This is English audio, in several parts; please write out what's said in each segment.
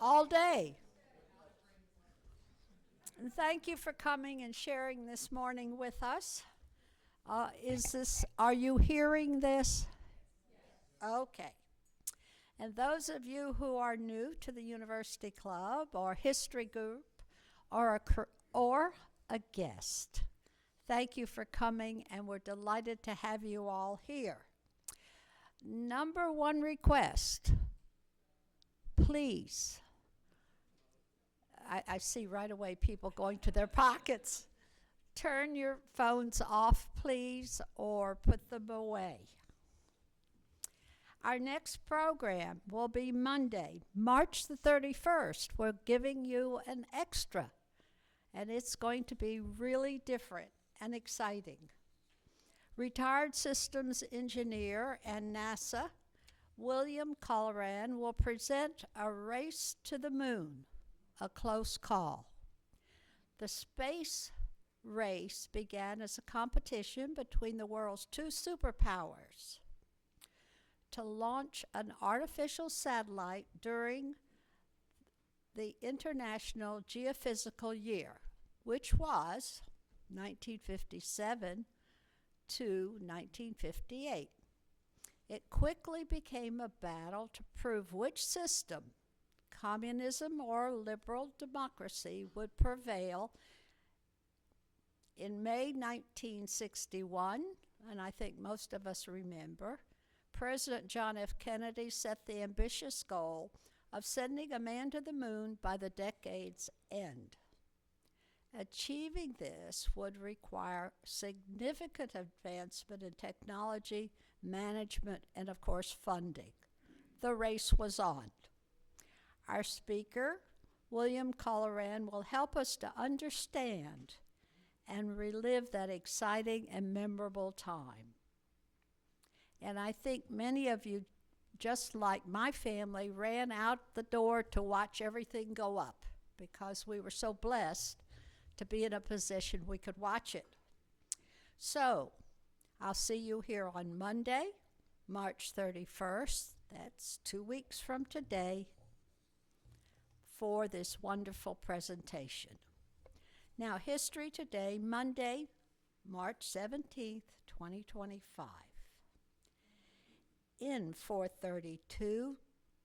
all day. And thank you for coming and sharing this morning with us. Are you hearing this? Okay. And those of you who are new to the University Club or History Group or a guest, thank you for coming, and we're delighted to have you all here. Number one request, please. I see right away people going to their pockets. Turn your phones off, please, or put them away. Our next program will be Monday, March the 31st. We're giving you an extra, and it's going to be really different and exciting. Retired systems engineer and NASA, William Colleran, will present A Race to the Moon, a close call. The space race began as a competition between the world's two superpowers to launch an artificial satellite during the International Geophysical Year, which was 1957 to 1958. It quickly became a battle to prove which system, communism or liberal democracy, would prevail. In May 1961, and I think most of us remember, President John F. Kennedy set the ambitious goal of sending a man to the moon by the decade's end. Achieving this would require significant advancement in technology, management, and of course funding. The race was on. Our speaker, William Colleran, will help us to understand and relive that exciting and memorable time. And I think many of you, just like my family, ran out the door to watch everything go up because we were so blessed to be in a position we could watch it. So, I'll see you here on Monday, March 31st. That's 2 weeks from today for this wonderful presentation. Now, History Today, Monday, March 17th, 2025. In 432,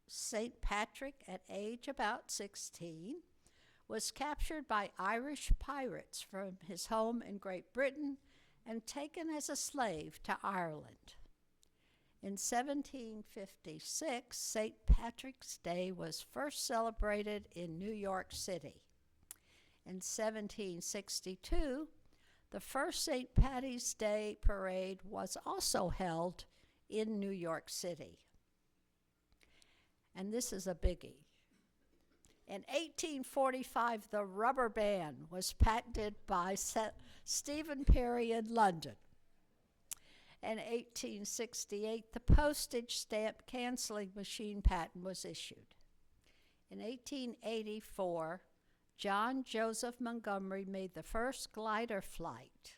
St. Patrick, at age about 16, was captured by Irish pirates from his home in Great Britain and taken as a slave to Ireland. In 1756, St. Patrick's Day was first celebrated in New York City. In 1762, the first St. Paddy's Day parade was also held in New York City. And this is a biggie. In 1845, the rubber band was patented by Stephen Perry in London. In 1868, the postage stamp canceling machine patent was issued. In 1884, John Joseph Montgomery made the first glider flight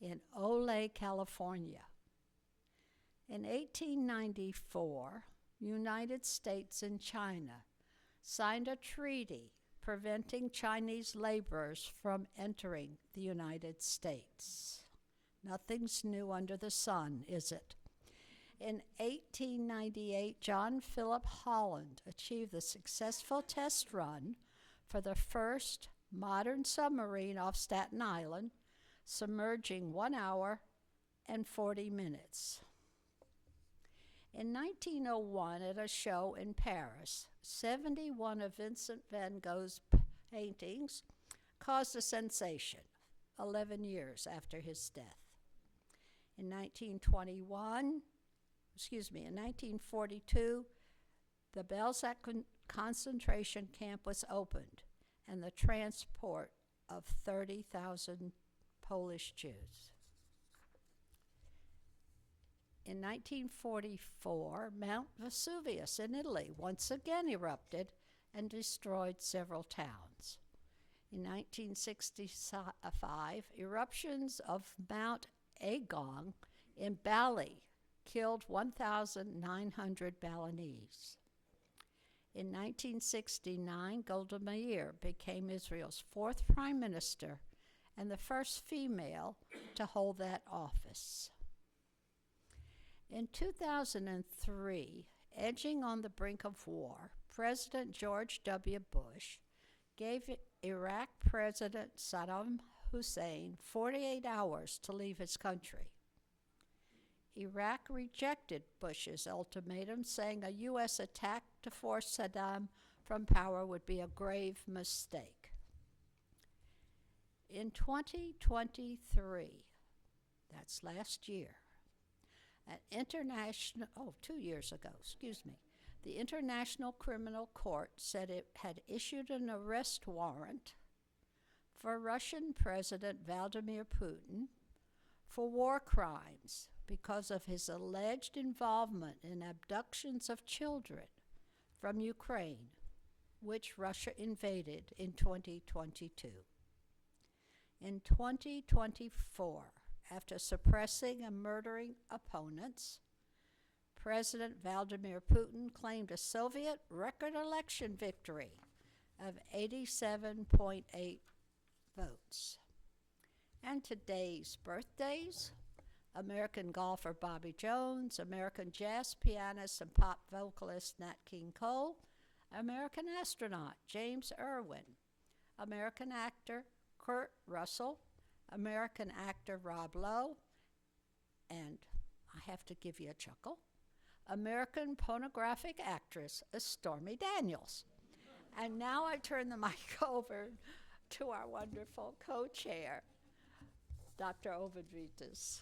in Oley, California. In 1894, United States and China signed a treaty preventing Chinese laborers from entering the United States. Nothing's new under the sun, is it? In 1898, John Philip Holland achieved the successful test run for the first modern submarine off Staten Island, submerging 1 hour and 40 minutes. In 1901, at a show in Paris, 71 of Vincent van Gogh's paintings caused a sensation 11 years after his death. In 1942, the Belzec concentration camp was opened and the transport of 30,000 Polish Jews. In 1944, Mount Vesuvius in Italy once again erupted and destroyed several towns. In 1965, eruptions of Mount Agong in Bali killed 1,900 Balinese. In 1969, Golda Meir became Israel's fourth prime minister and the first female to hold that office. In 2003, edging on the brink of war, President George W. Bush gave Iraq President Saddam Hussein 48 hours to leave his country. Iraq rejected Bush's ultimatum, saying a U.S. attack to force Saddam from power would be a grave mistake. In 2023, that's last year, 2 years ago, the International Criminal Court said it had issued an arrest warrant for Russian President Vladimir Putin for war crimes because of his alleged involvement in abductions of children from Ukraine, which Russia invaded in 2022. In 2024, after suppressing and murdering opponents, President Vladimir Putin claimed a Soviet record election victory of 87.8 votes. And today's birthdays: American golfer Bobby Jones, American jazz pianist and pop vocalist Nat King Cole, American astronaut James Irwin, American actor Kurt Russell, American actor Rob Lowe, and I have to give you a chuckle, American pornographic actress Stormy Daniels. And now I turn the mic over to our wonderful co-chair, Dr. Ovid Vitas.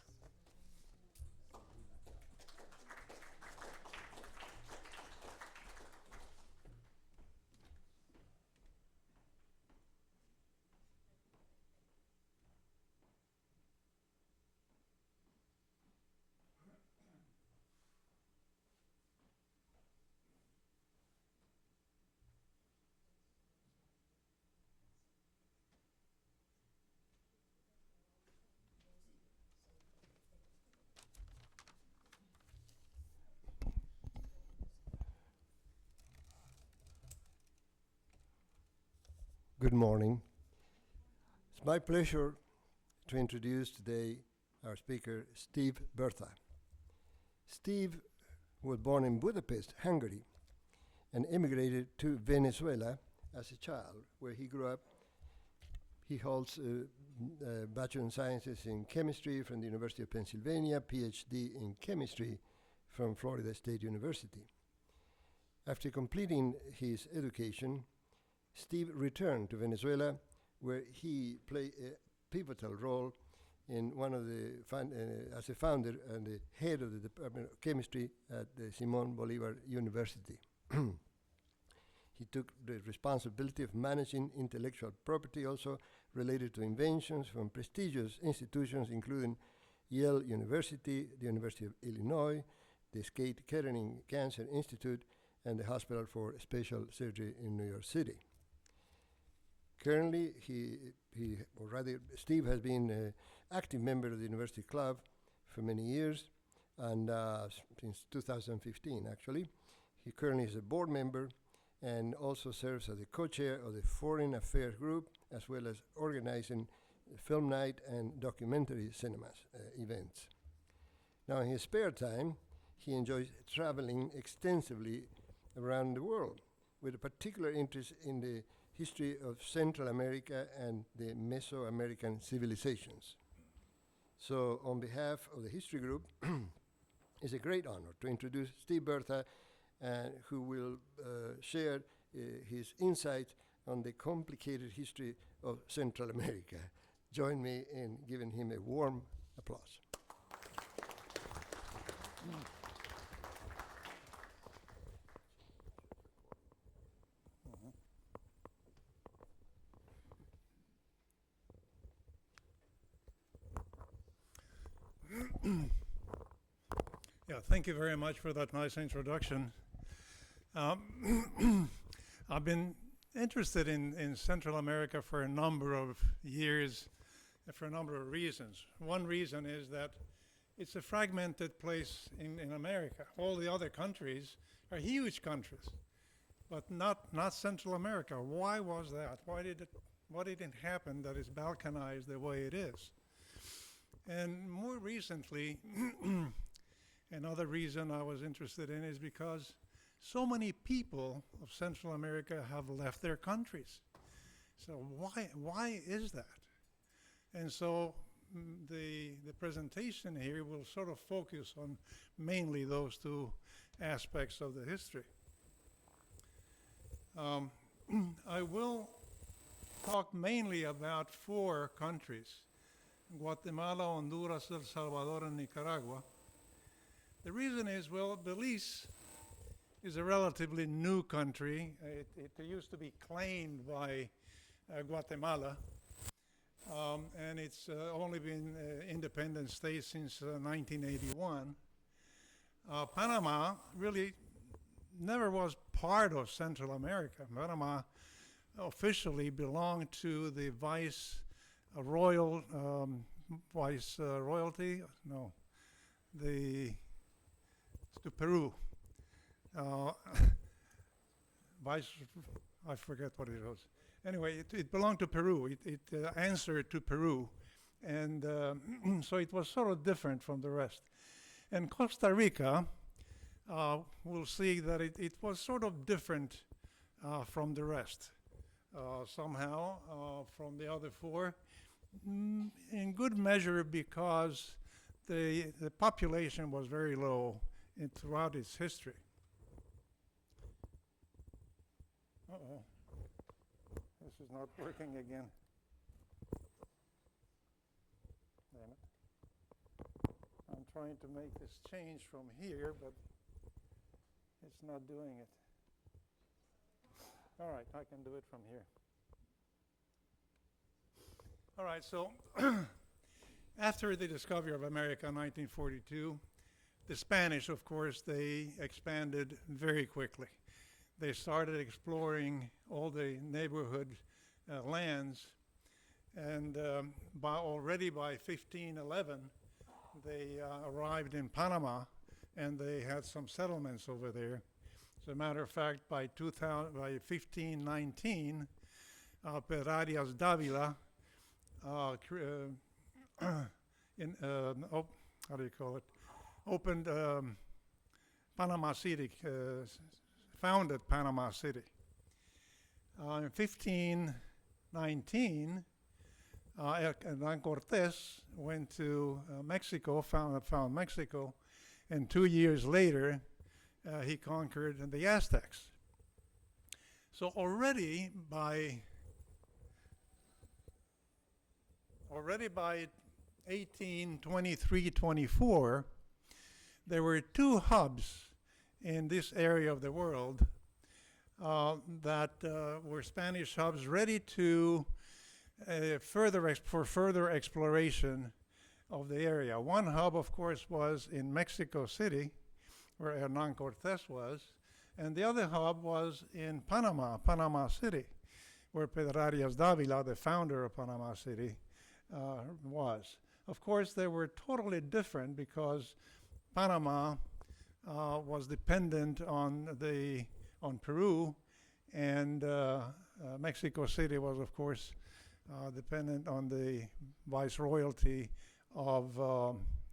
Good morning. It's my pleasure to introduce today our speaker, Steve Bertha. Steve was born in Budapest, Hungary, and immigrated to Venezuela as a child, where he grew up. He holds a Bachelor of Sciences in Chemistry from the University of Pennsylvania, PhD in Chemistry from Florida State University. After completing his education, Steve returned to Venezuela, where he played a pivotal role in one of the as a founder and the head of the Department of Chemistry at the Simon Bolivar University. He took the responsibility of managing intellectual property also related to inventions from prestigious institutions, including Yale University, the University of Illinois, the Skate Kettering Cancer Institute, and the Hospital for Special Surgery in New York City. Currently, Steve has been an active member of the University Club for many years, and since 2015, actually. He currently is a board member and also serves as the co-chair of the Foreign Affairs Group, as well as organizing film night and documentary cinemas events. Now, in his spare time, he enjoys traveling extensively around the world, with a particular interest in the history of Central America and the Mesoamerican civilizations. So on behalf of the History Group, it's a great honor to introduce Steve Bertha, who will share his insights on the complicated history of Central America. Join me in giving him a warm applause. Yeah, thank you very much for that nice introduction. I've been interested in Central America for a number of years, for a number of reasons. One reason is that it's a fragmented place in America. All the other countries are huge countries. but not Central America. Why was that? Why did it happen that it's balkanized the way it is? And more recently, another reason I was interested in is because so many people of Central America have left their countries. So why is that? And so the presentation here will sort of focus on mainly those two aspects of the history. I will talk mainly about four countries: Guatemala, Honduras, El Salvador, and Nicaragua. The reason is, well, Belize is a relatively new country. It used to be claimed by Guatemala, and it's only been independent state since 1981. Panama really never was part of Central America. Panama officially belonged to the to Peru. I forget what it was. Anyway, it belonged to Peru. It answered to Peru, and so it was sort of different from the rest. And Costa Rica, we'll see that it was sort of different from the rest, somehow, from the other four, in good measure because the population was very low throughout its history. Uh-oh. This is not working again. Damn it. I'm trying to make this change from here, but it's not doing it. All right, I can do it from here. All right, so after the discovery of America in 1942, the Spanish, of course, they expanded very quickly. They started exploring all the neighborhood lands, and already by 1511, they arrived in Panama, and they had some settlements over there. As a matter of fact, by 1519, Pedro Davila opened Panama City, founded Panama City. In 1519, Hernán Cortés went to Mexico, found Mexico, and 2 years later, he conquered the Aztecs. So already by 1823-24, there were two hubs in this area of the world that were Spanish hubs ready to further exploration of the area. One hub, of course, was in Mexico City, where Hernán Cortés was, and the other hub was in Panama City, where Pedro Arias Davila, the founder of Panama City, was. Of course, they were totally different because Panama was dependent on Peru, and Mexico City was, of course, dependent on the viceroyalty of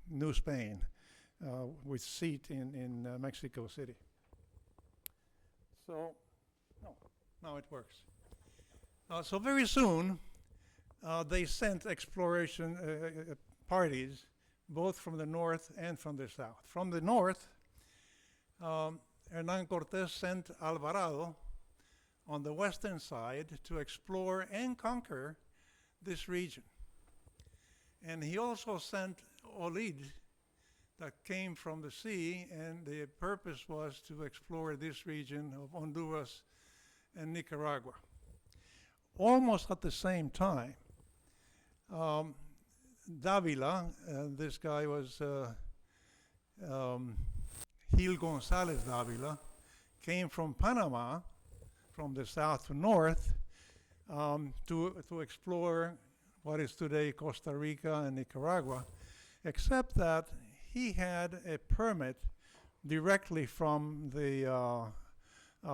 New Spain, with seat in Mexico City. So, now it works. So very soon, they sent exploration parties, both from the north and from the south. From the north, Hernán Cortés sent Alvarado on the western side to explore and conquer this region. And he also sent Olid that came from the sea, and the purpose was to explore this region of Honduras and Nicaragua. Almost at the same time, Davila, this guy was Gil González Davila, came from Panama, from the south to north, to explore what is today Costa Rica and Nicaragua, except that he had a permit directly from the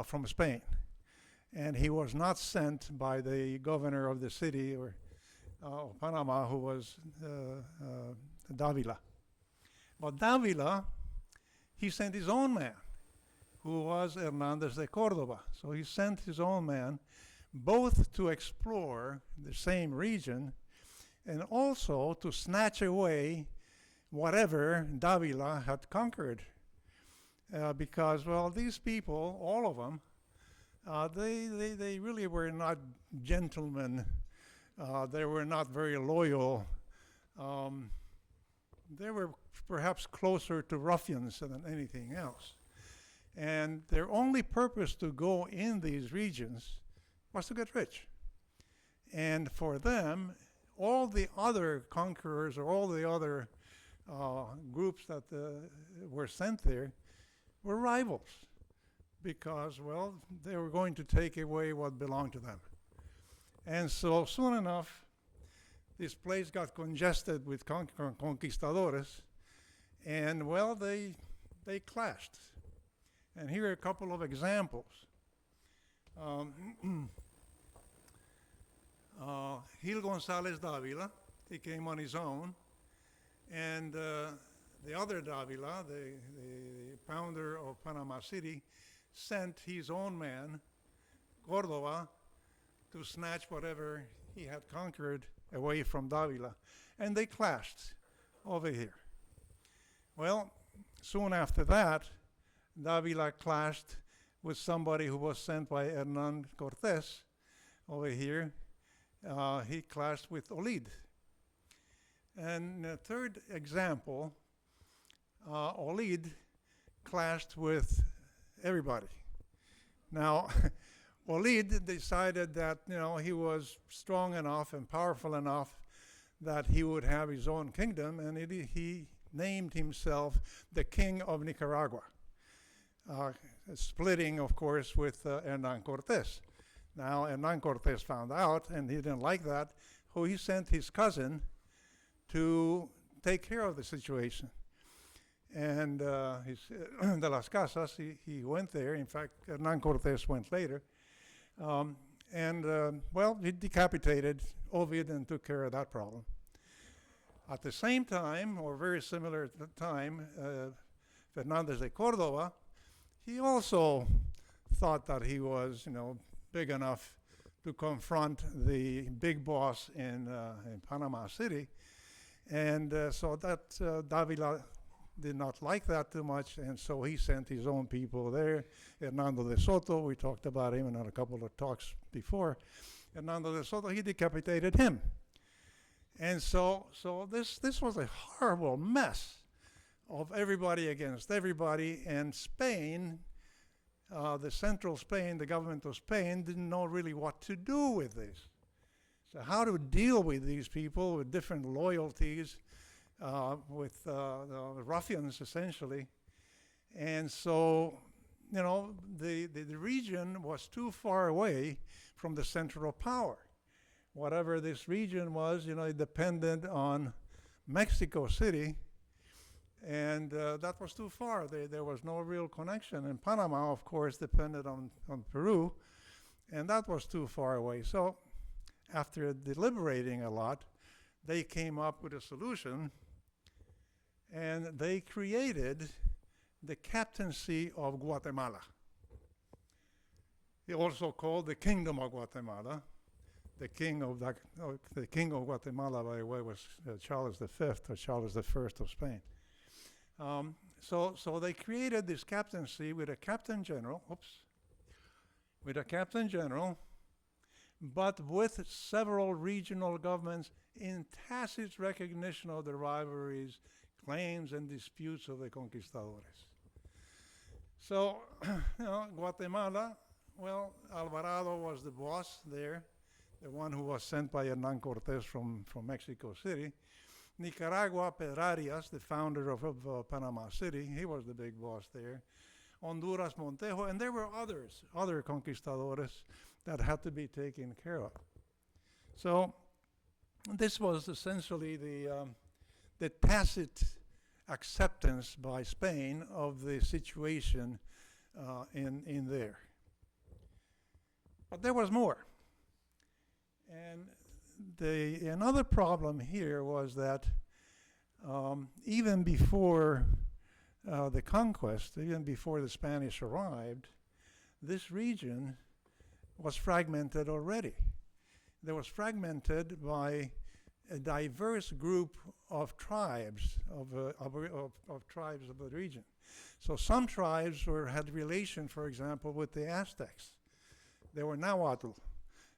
from Spain. And he was not sent by the governor of the city or of Panama, who was Davila. But Davila, he sent his own man, who was Hernandez de Córdoba. So he sent his own man both to explore the same region and also to snatch away whatever Davila had conquered. Because, well, these people, all of them, they really were not gentlemen. They were not very loyal. They were perhaps closer to ruffians than anything else. And their only purpose to go in these regions was to get rich. And for them, all the other conquerors or all the other groups that were sent there were rivals because, well, they were going to take away what belonged to them. And so soon enough, this place got congested with conquistadores, and, well, they clashed. And here are a couple of examples. Gil González Dávila, he came on his own, and the other Dávila, the founder of Panama City, sent his own man, Córdoba, to snatch whatever he had conquered away from Dávila. And they clashed over here. Well, soon after that, Dávila clashed with somebody who was sent by Hernán Cortés over here. He clashed with Olid. And the third example, Olid clashed with everybody. Now, Olid decided that, you know, he was strong enough and powerful enough that he would have his own kingdom, and he named himself the King of Nicaragua, splitting, of course, with Hernán Cortés. Now, Hernán Cortés found out, and he didn't like that, so he sent his cousin to take care of the situation. And de las Casas, he went there. In fact, Hernán Cortés went later. Well, he decapitated Ovid and took care of that problem. At the same time, or very similar time, Fernández de Córdoba, he also thought that he was, you know, big enough to confront the big boss in Panama City. And so that Dávila did not like that too much, and so he sent his own people there. Hernando de Soto, we talked about him in a couple of talks before. Hernando de Soto, he decapitated him. And so this was a horrible mess of everybody against everybody, and Spain, the central Spain, the government of Spain, didn't know really what to do with this. So how to deal with these people with different loyalties, with the ruffians, essentially. And so, you know, the region was too far away from the central power. Whatever this region was, you know, it depended on Mexico City, and that was too far. There was no real connection. And Panama, of course, depended on Peru, and that was too far away. So after deliberating a lot, they came up with a solution, and they created the captaincy of Guatemala. He also called the Kingdom of Guatemala. The king of Guatemala, by the way, was Charles V, or Charles I of Spain. So they created this captaincy with a captain general, but with several regional governments in tacit recognition of the rivalries, claims, and disputes of the conquistadores. So, you know, Guatemala, well, Alvarado was the boss there, the one who was sent by Hernán Cortés from Mexico City. Nicaragua, Pedrarias, the founder of Panama City, he was the big boss there. Honduras, Montejo, and there were other conquistadores that had to be taken care of. So this was essentially the tacit acceptance by Spain of the situation in there. But there was more. And another problem here was that even before the conquest, even before the Spanish arrived, this region was fragmented already. It was fragmented by a diverse group of tribes of tribes of the region. So some tribes had relation, for example, with the Aztecs. They were Nahuatl.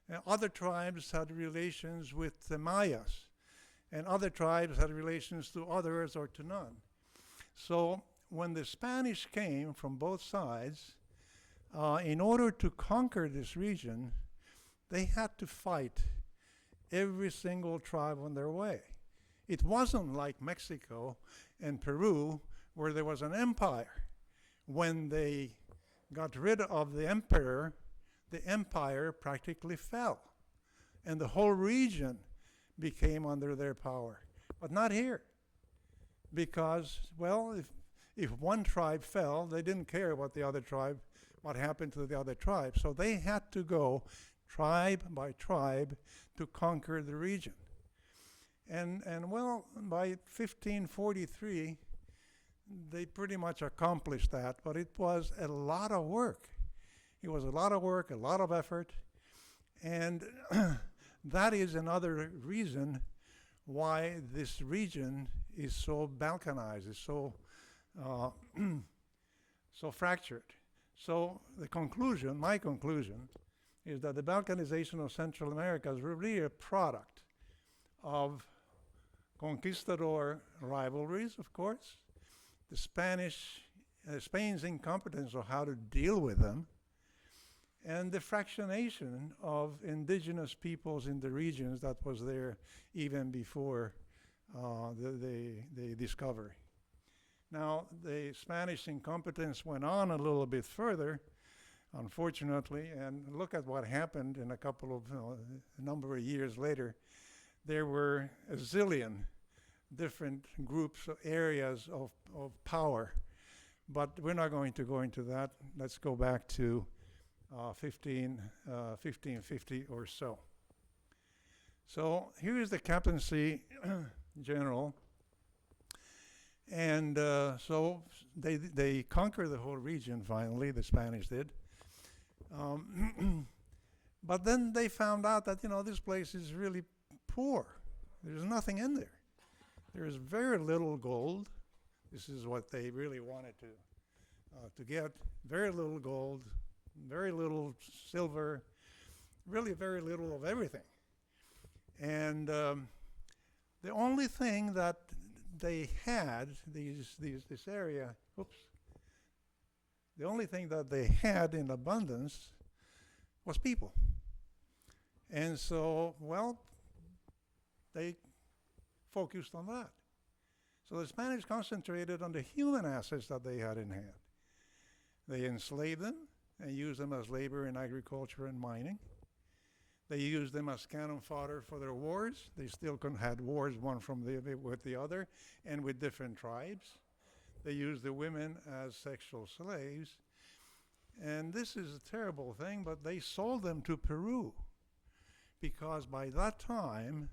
And other tribes had relations with the Mayas, and other tribes had relations to others or to none. So when the Spanish came from both sides, in order to conquer this region, they had to fight every single tribe on their way. It wasn't like Mexico and Peru, where there was an empire. When they got rid of the emperor, the empire practically fell, and the whole region became under their power. But not here, because, well, if one tribe fell, they didn't care what the other tribe, what happened to the other tribe. So they had to go tribe by tribe to conquer the region. And well, by 1543, they pretty much accomplished that, but it was a lot of work. It was a lot of work, a lot of effort, and that is another reason why this region is so balkanized, is so so fractured. So the conclusion, my conclusion, is that the balkanization of Central America is really a product of conquistador rivalries, of course, the Spain's incompetence of how to deal with them, and the fractionation of indigenous peoples in the regions that was there even before the discovery. Now, the Spanish incompetence went on a little bit further, unfortunately, and look at what happened in a number of years later. There were a zillion different groups, areas of power, but we're not going to go into that. Let's go back to 1550 or so. So here is the captaincy general, and so they conquered the whole region finally, the Spanish did. But then they found out that, this place is really poor. There's nothing in there. There's very little gold. This is what they really wanted to get. Very little gold, very little silver, really very little of everything. And the only thing that they had, this area, the only thing that they had in abundance was people. And so, well, they focused on that. So the Spanish concentrated on the human assets that they had in hand. They enslaved them and used them as labor in agriculture and mining. They used them as cannon fodder for their wars. They still had wars one with the other and with different tribes. They used the women as sexual slaves. And this is a terrible thing, but they sold them to Peru, because by that time,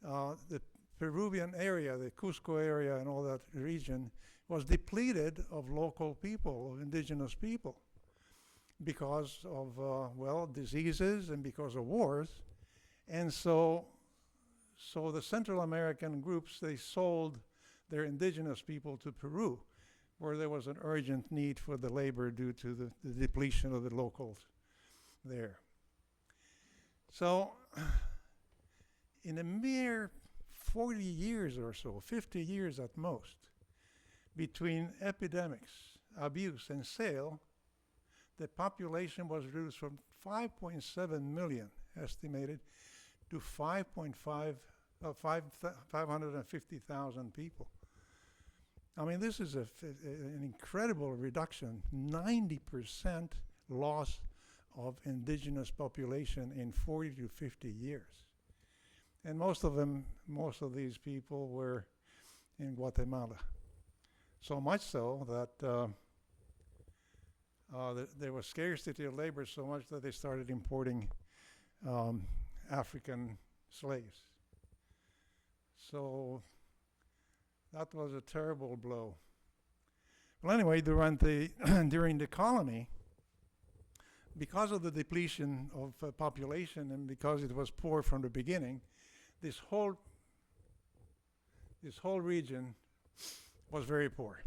the Peruvian area, the Cusco area and all that region, was depleted of local people, of indigenous people, because of, diseases and because of wars. And so the Central American groups, they sold their indigenous people to Peru, where there was an urgent need for the labor due to the depletion of the locals there. So in a mere 40 years or so, 50 years at most, between epidemics, abuse, and sale, the population was reduced from 5.7 million, estimated, to 550,000 people. I mean, this is an incredible reduction, 90% loss of indigenous population in 40 to 50 years. And most of these people were in Guatemala. So much so that there was scarcity of labor so much that they started importing African slaves. So that was a terrible blow. Well, anyway, during the colony, because of the depletion of population and because it was poor from the beginning, this whole region was very poor.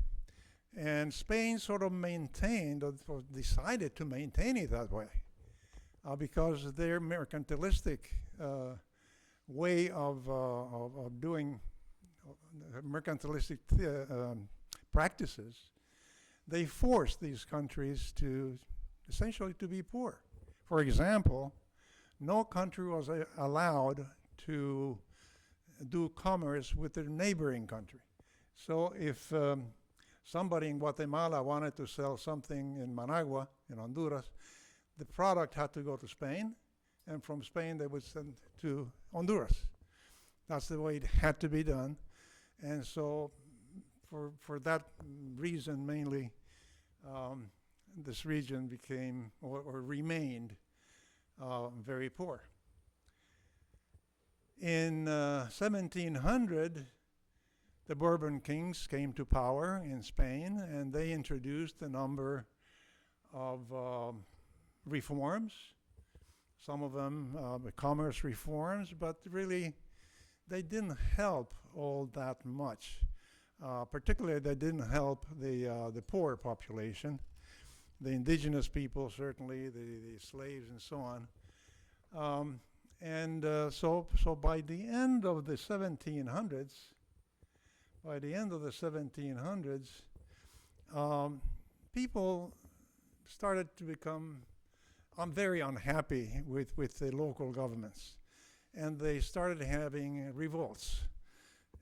And Spain sort of maintained, or decided to maintain it that way, because their mercantilistic way of doing mercantilistic practices, they forced these countries to essentially to be poor. For example, no country was allowed to do commerce with their neighboring country. So if somebody in Guatemala wanted to sell something in Managua, in Honduras, the product had to go to Spain, and from Spain they would send to Honduras. That's the way it had to be done. And so for that reason mainly, this region became or remained very poor. In 1700, the Bourbon kings came to power in Spain, and they introduced a number of reforms, some of them commerce reforms, but really they didn't help all that much. Particularly, they didn't help the poor population, the indigenous people, certainly, the slaves and so on. So by the end of the 1700s, people started to become very unhappy with the local governments. And they started having revolts,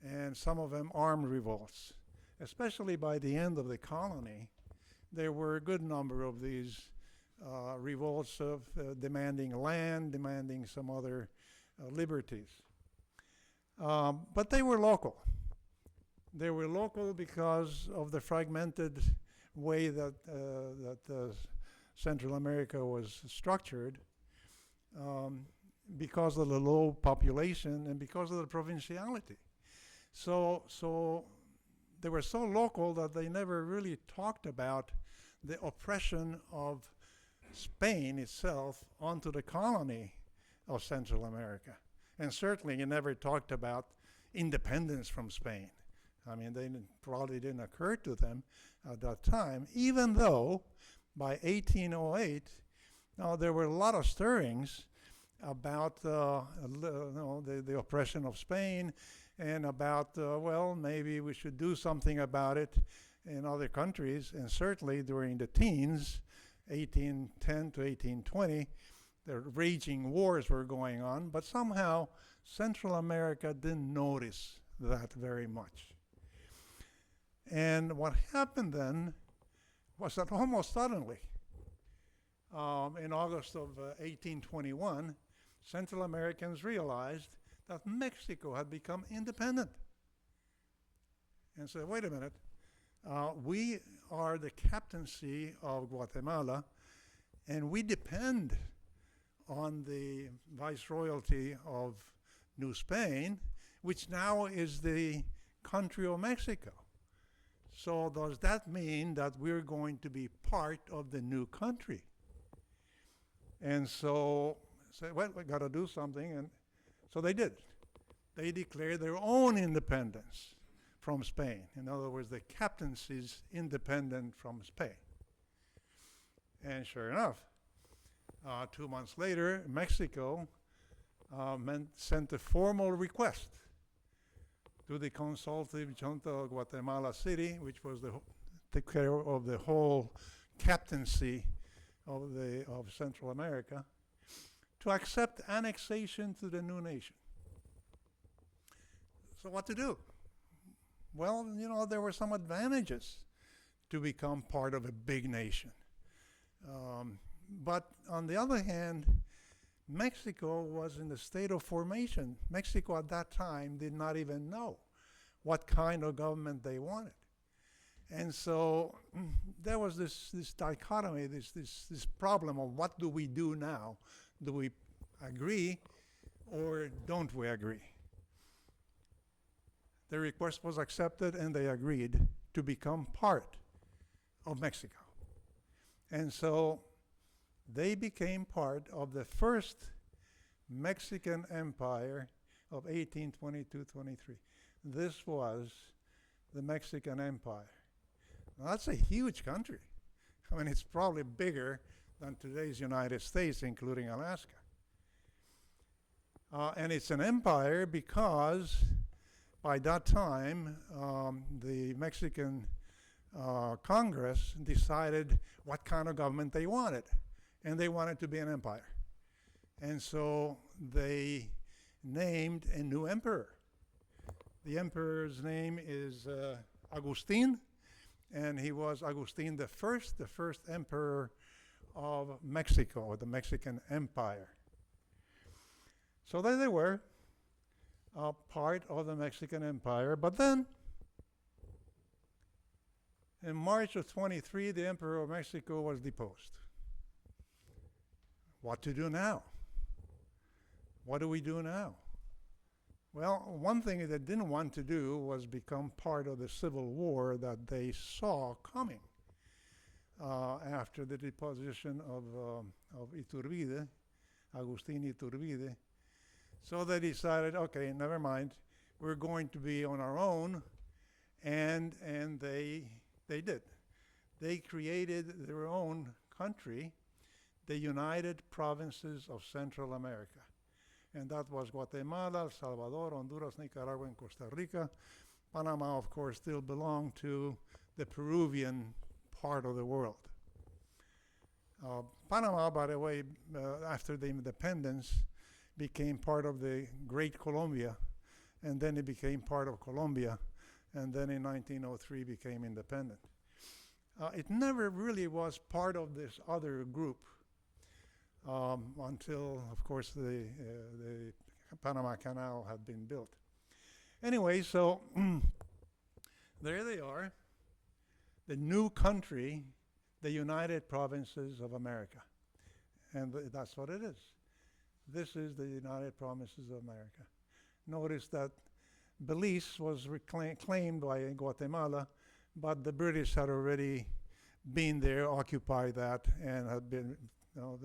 and some of them armed revolts. Especially by the end of the colony, there were a good number of these revolts of demanding land, demanding some other liberties. But they were local. They were local because of the fragmented way that Central America was structured, because of the low population and because of the provinciality. So they were so local that they never really talked about the oppression of Spain itself onto the colony of Central America. And certainly it never talked about independence from Spain. I mean, probably didn't occur to them at that time, even though by 1808, there were a lot of stirrings about the oppression of Spain, and about, well, maybe we should do something about it in other countries. And certainly during the teens, 1810 to 1820, the raging wars were going on, but somehow Central America didn't notice that very much. And what happened then was that almost suddenly, in August of 1821, Central Americans realized that Mexico had become independent. And said, wait a minute, we are the captaincy of Guatemala, and we depend on the viceroyalty of New Spain, which now is the country of Mexico. So does that mean that we're going to be part of the new country? And so said, well, we got to do something, and so they did. They declared their own independence from Spain. In other words, the captaincy's independent from Spain. And sure enough, 2 months later, Mexico sent a formal request to the Consultative Junta of Guatemala City, which was took care of the whole captaincy of Central America, to accept annexation to the new nation. So what to do? Well, there were some advantages to become part of a big nation. But on the other hand, Mexico was in a state of formation. Mexico at that time did not even know what kind of government they wanted. And so there was this dichotomy, this problem of what do we do now? Do we agree or don't we agree? The request was accepted and they agreed to become part of Mexico. And so they became part of the first Mexican Empire of 1822-23. This was the Mexican Empire. Now, that's a huge country. I mean, it's probably bigger than today's United States, including Alaska. And it's an empire because by that time, the Mexican Congress decided what kind of government they wanted. And they wanted to be an empire. And so they named a new emperor. The emperor's name is Agustin, and he was Agustin the first emperor of Mexico, or the Mexican Empire. So there they were, part of the Mexican Empire. But then, in March of 23, the Emperor of Mexico was deposed. What to do now? What do we do now? Well, one thing they didn't want to do was become part of the civil war that they saw coming after the deposition of Iturbide, Agustin Iturbide. So they decided, okay, never mind, we're going to be on our own, and they did. They created their own country, the United Provinces of Central America. And that was Guatemala, El Salvador, Honduras, Nicaragua, and Costa Rica. Panama, of course, still belonged to the Peruvian part of the world. Panama, by the way, after the independence, became part of the Great Colombia, and then it became part of Colombia, and then in 1903 became independent. It never really was part of this other group until, of course, the Panama Canal had been built. Anyway, so there they are, the new country, the United Provinces of America. And that's what it is. This is the United Provinces of America. Notice that Belize was claimed by Guatemala, but the British had already been there, occupied that, and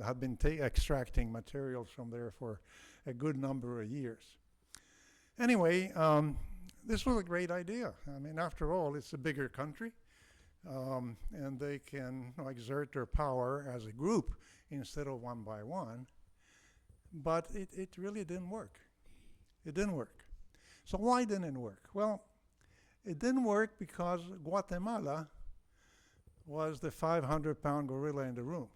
had been extracting materials from there for a good number of years. Anyway, this was a great idea. I mean, after all, it's a bigger country, and they can exert their power as a group instead of one by one. But it really didn't work. It didn't work. So why didn't it work? Well, it didn't work because Guatemala was the 500-pound gorilla in the room.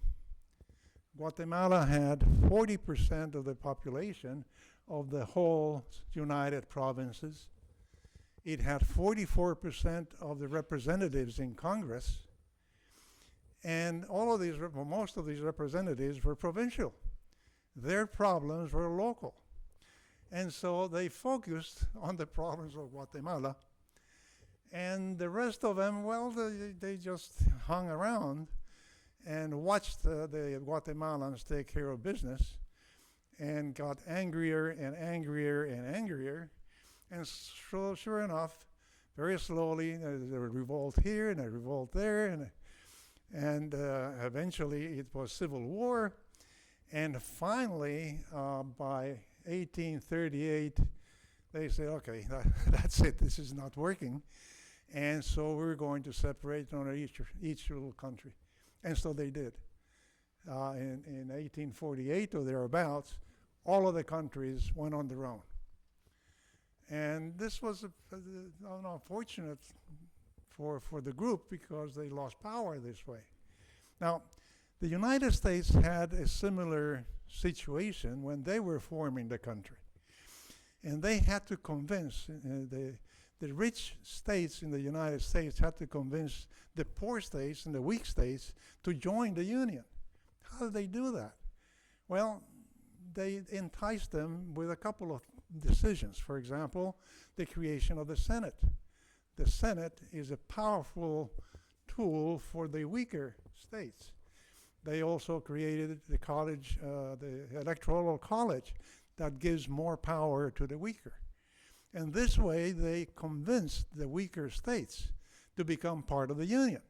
Guatemala had 40% of the population of the whole United Provinces. It had 44% of the representatives in Congress. And most of these representatives were provincial. Their problems were local. And so they focused on the problems of Guatemala. And the rest of them, well, they just hung around and watched the Guatemalans take care of business and got angrier and angrier and angrier. And so, sure enough, very slowly, there was a revolt here and a revolt there, and eventually it was civil war. And finally, by 1838, they said, okay, that's it, this is not working. And so we're going to separate on each little country. And so they did. In 1848 or thereabouts, all of the countries went on their own. And this was unfortunate for the group because they lost power this way. Now, the United States had a similar situation when they were forming the country. And they had to convince, the rich states in the United States had to convince the poor states and the weak states to join the Union. How did they do that? Well, they enticed them with a couple of decisions. For example, the creation of the Senate. the Senate is a powerful tool for the weaker states. They also created the college, the electoral college, that gives more power to the weaker. And this way, they convinced the weaker states to become part of the Union.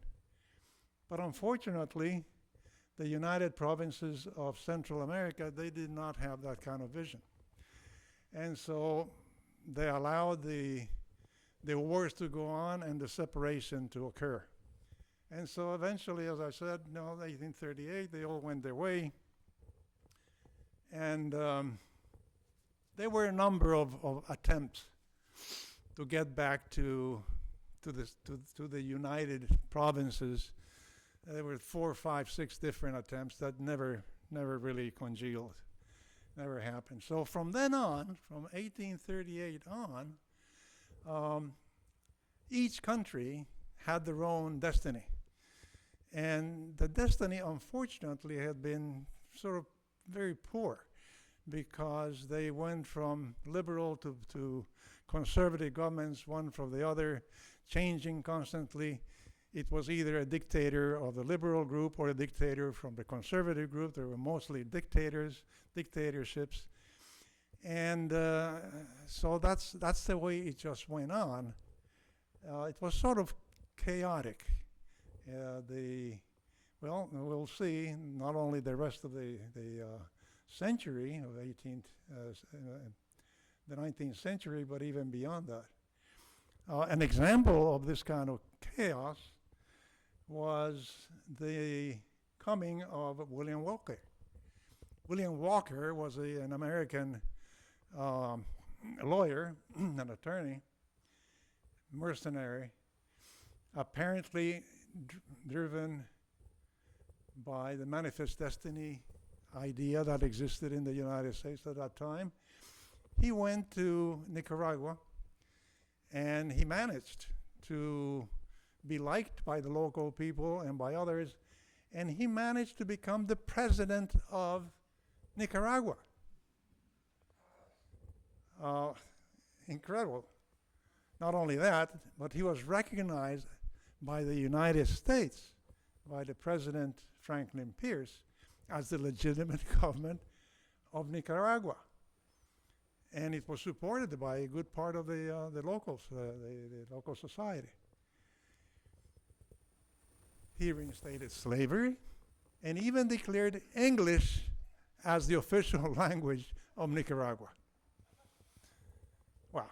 But unfortunately, the United Provinces of Central America, they did not have that kind of vision. And so they allowed the wars to go on and the separation to occur. And so eventually, as I said, 1838, they all went their way. And there were a number of attempts to get back to the United Provinces. There were 4, 5, 6 different attempts that never really congealed, never happened. So from then on, from 1838 on, each country had their own destiny. And the destiny, unfortunately, had been sort of very poor, because they went from liberal to conservative governments, one from the other, changing constantly. It was either a dictator of the liberal group or a dictator from the conservative group. There were mostly dictatorships. And so that's the way it just went on. It was sort of chaotic. We'll see, not only the rest of the century of the 19th century, but even beyond that. An example of this kind of chaos was the coming of William Walker. William Walker was an American lawyer, an attorney, mercenary, apparently driven by the manifest destiny idea that existed in the United States at that time. He went to Nicaragua, and he managed to be liked by the local people and by others, and he managed to become the president of Nicaragua. Incredible. Not only that, but he was recognized by the United States, by the President Franklin Pierce, as the legitimate government of Nicaragua. And it was supported by a good part of the locals, the local society. He reinstated slavery and even declared English as the official language of Nicaragua. Wow.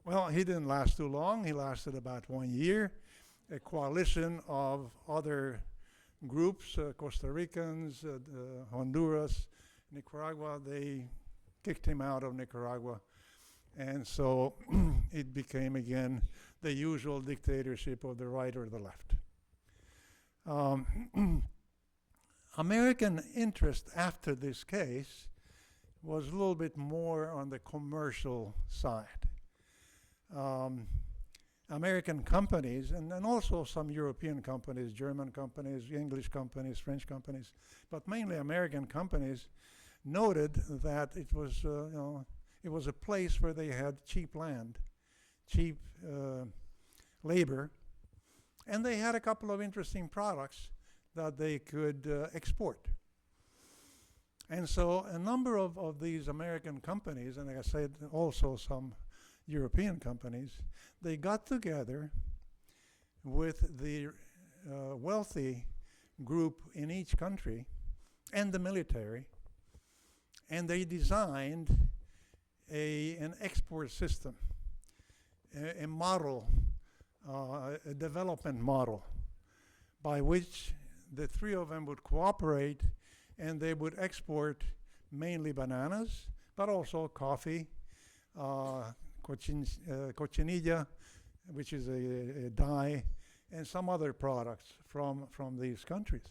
Well, he didn't last too long. He lasted about 1 year. A coalition of other groups, Costa Ricans, Honduras, Nicaragua, they kicked him out of Nicaragua. And so it became again the usual dictatorship of the right or the left. American interest after this case was a little bit more on the commercial side. American companies, and also some European companies, German companies, English companies, French companies, but mainly American companies, noted that it was a place where they had cheap land, cheap labor, and they had a couple of interesting products that they could export. And so a number of these American companies, and like I said, also some European companies, they got together with the wealthy group in each country and the military, and they designed an export system, a model, a development model by which the three of them would cooperate, and they would export mainly bananas, but also coffee, cochinilla, which is a dye, and some other products from these countries.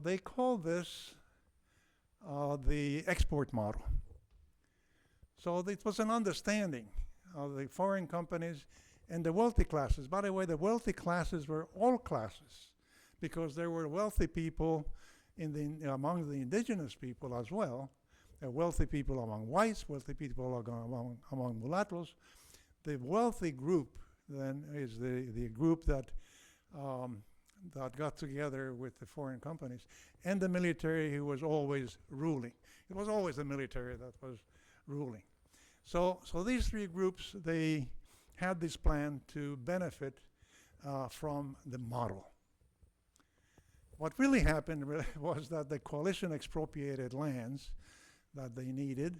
They call this the export model. So it was an understanding of the foreign companies and the wealthy classes. By the way, the wealthy classes were all classes, because there were wealthy people among the indigenous people as well. Wealthy people among whites, wealthy people among mulattoes. The wealthy group then is the group that that got together with the foreign companies, and the military who was always ruling. It was always the military that was ruling. So these three groups, they had this plan to benefit from the model. What really happened was that the coalition expropriated lands that they needed,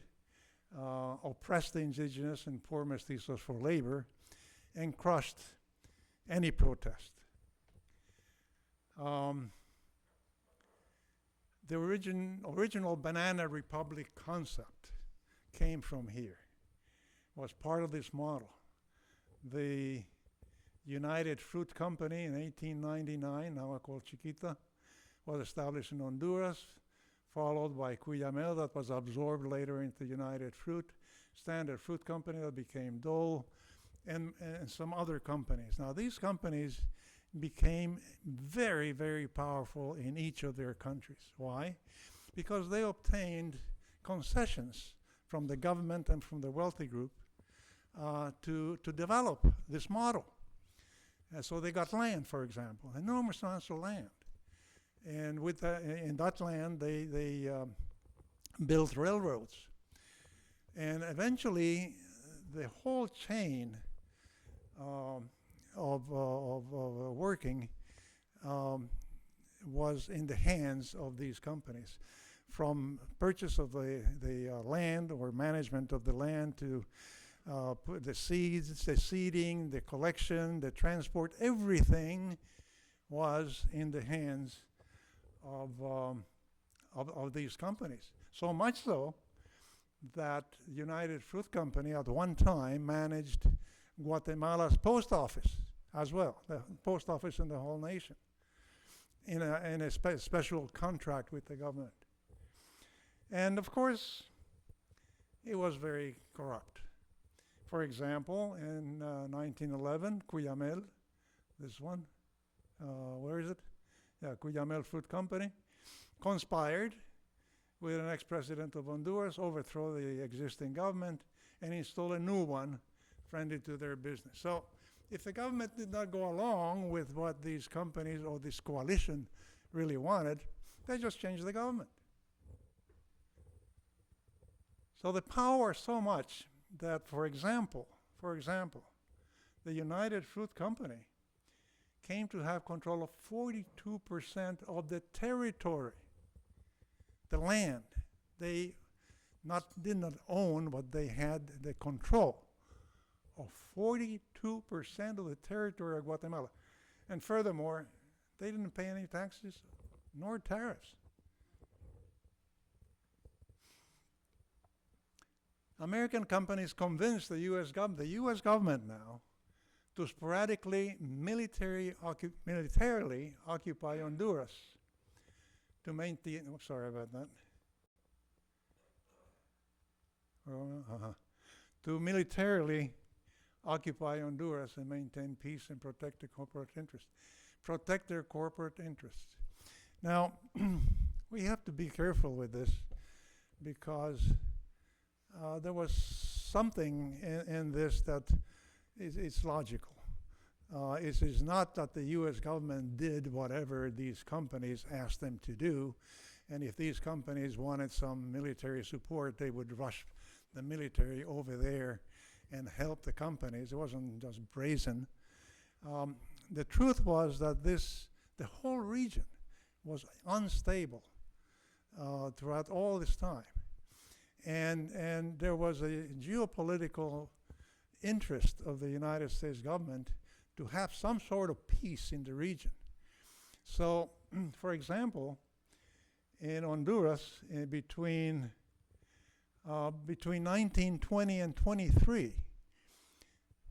oppressed the indigenous and poor mestizos for labor, and crushed any protest. The original Banana Republic concept came from here, was part of this model. The United Fruit Company in 1899, now called Chiquita, was established in Honduras, followed by Cuyamel, that was absorbed later into United Fruit, Standard Fruit Company that became Dole, and some other companies. Now these companies became very, very powerful in each of their countries. Why? Because they obtained concessions from the government and from the wealthy group to develop this model. So they got land, for example, enormous amounts of land. And with in that land, they built railroads. And eventually, the whole chain of working was in the hands of these companies. From purchase of the land or management of the land to put the seeds, the seeding, the collection, the transport, everything was in the hands of these companies. So much so that United Fruit Company at one time managed Guatemala's post office as well, the post office in the whole nation, in a special contract with the government. And of course, it was very corrupt. For example, in 1911, Cuyamel, this one, where is it? Yeah, Cuyamel Fruit Company, conspired with an ex-president of Honduras, overthrow the existing government, and install a new one friendly to their business. So if the government did not go along with what these companies or this coalition really wanted, they just changed the government. So the power so much that, for example, the United Fruit Company came to have control of 42% of the territory, the land. They did not own, but they had the control of 42% of the territory of Guatemala. And furthermore, they didn't pay any taxes nor tariffs. American companies convinced the U.S. government now, to sporadically militarily occupy Honduras to maintain, sorry about that, to militarily occupy Honduras and maintain peace and protect the corporate interests. Protect their corporate interests. Now, we have to be careful with this because there was something in this that it's logical. It is not that the U.S. government did whatever these companies asked them to do, and if these companies wanted some military support, they would rush the military over there and help the companies. It wasn't just brazen. The truth was that the whole region was unstable throughout all this time. And there was a geopolitical interest of the United States government to have some sort of peace in the region. So, for example, in Honduras, between 1920 and 23,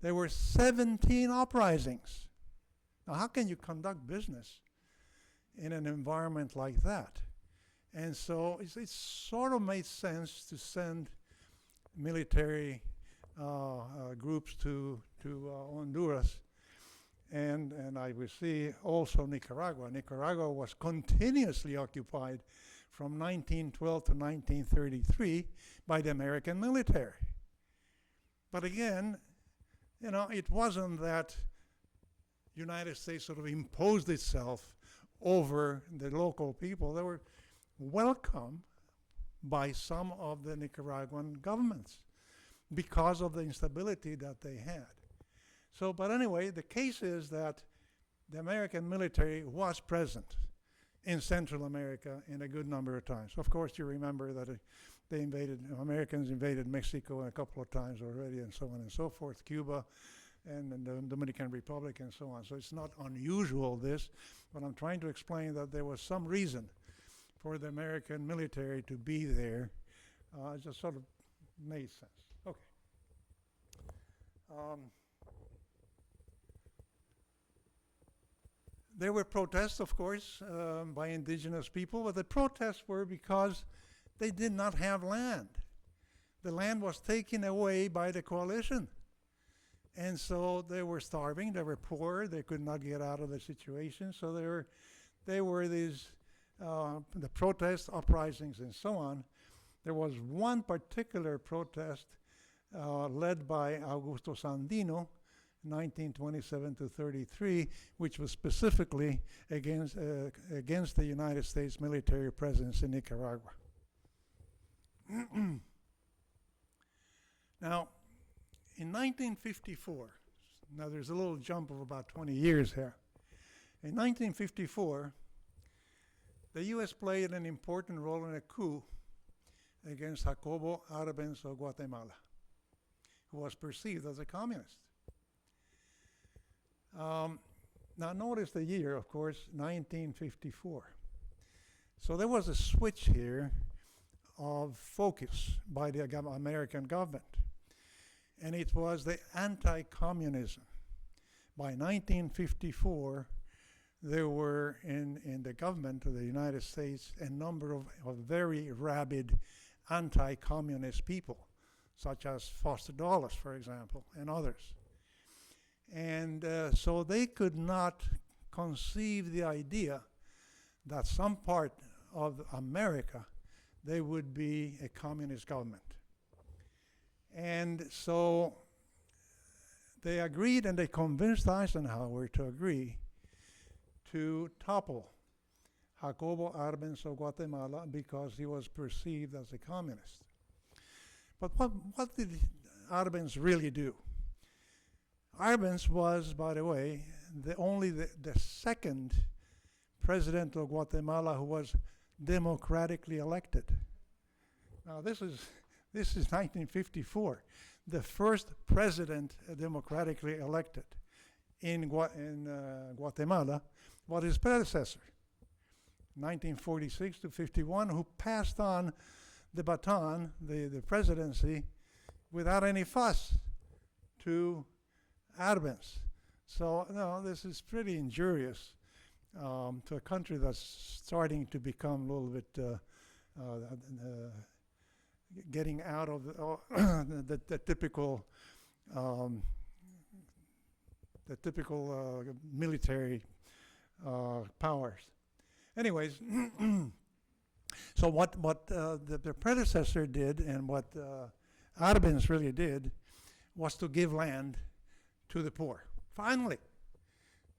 there were 17 uprisings. Now, how can you conduct business in an environment like that? And so it sort of made sense to send military groups to Honduras. And I will see also Nicaragua. Nicaragua was continuously occupied from 1912 to 1933 by the American military. But again, you know, it wasn't that United States sort of imposed itself over the local people. They were welcomed by some of the Nicaraguan governments because of the instability that they had. So, but anyway, the case is that the American military was present in Central America in a good number of times. Of course, you remember that Americans invaded Mexico a couple of times already, and so on and so forth, Cuba and the Dominican Republic and so on. So it's not unusual, this, but I'm trying to explain that there was some reason for the American military to be there. It just sort of made sense. Okay. There were protests, of course, by indigenous people, but the protests were because they did not have land. The land was taken away by the coalition. And so they were starving, they were poor, they could not get out of the situation, so there were these, the protests, uprisings, and so on. There was one particular protest led by Augusto Sandino, 1927 to 33, which was specifically against the United States military presence in Nicaragua. Now, in 1954, now there's a little jump of about 20 years here. In 1954, the U.S. played an important role in a coup against Jacobo Arbenz of Guatemala, who was perceived as a communist. Now notice the year, of course, 1954. So there was a switch here of focus by the American government, and it was the anti-communism. By 1954, there were in the government of the United States a number of very rabid anti-communist people, such as Foster Dulles, for example, and others. And so they could not conceive the idea that some part of America, there would be a communist government. And so they agreed, and they convinced Eisenhower to agree to topple Jacobo Arbenz of Guatemala because he was perceived as a communist. But what did Arbenz really do? Arbenz was, by the way, the second president of Guatemala who was democratically elected. Now this is 1954. The first president democratically elected in Guatemala was his predecessor, 1946 to 51, who passed on the baton, the presidency, without any fuss to Arbenz. So no, this is pretty injurious to a country that's starting to become a little bit getting out of the typical military powers. Anyways, so what the predecessor did, and what Arbenz really did, was to give land to the poor. Finally,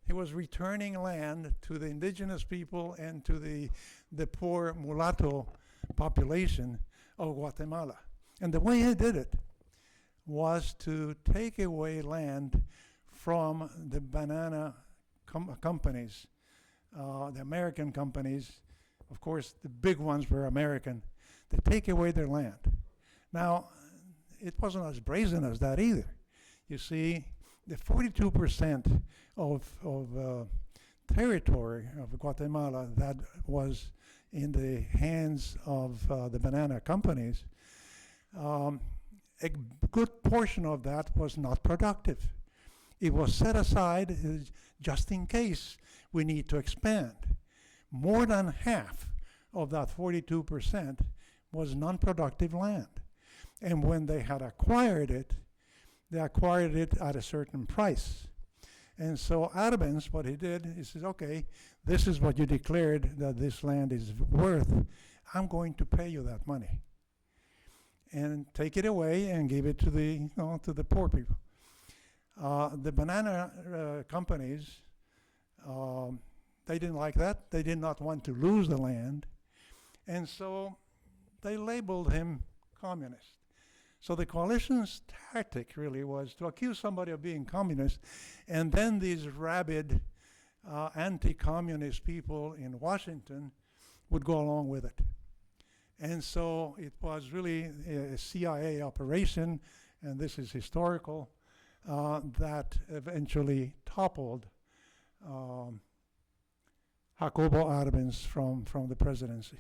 he was returning land to the indigenous people and to the poor mulatto population of Guatemala. And the way he did it was to take away land from the banana companies, the American companies. Of course, the big ones were American. To take away their land. Now, it wasn't as brazen as that either. You see, the 42% of territory of Guatemala that was in the hands of the banana companies, a good portion of that was not productive. It was set aside just in case we need to expand. More than half of that 42% was non-productive land. And when they had acquired it, they acquired it at a certain price. And so Arbenz, what he did, he says, okay, this is what you declared that this land is worth. I'm going to pay you that money. And take it away and give it to the poor people. The banana companies, they didn't like that. They did not want to lose the land. And so they labeled him communist. So the coalition's tactic really was to accuse somebody of being communist, and then these rabid anti-communist people in Washington would go along with it. And so it was really a CIA operation, and this is historical, that eventually toppled Jacobo Arbenz from the presidency.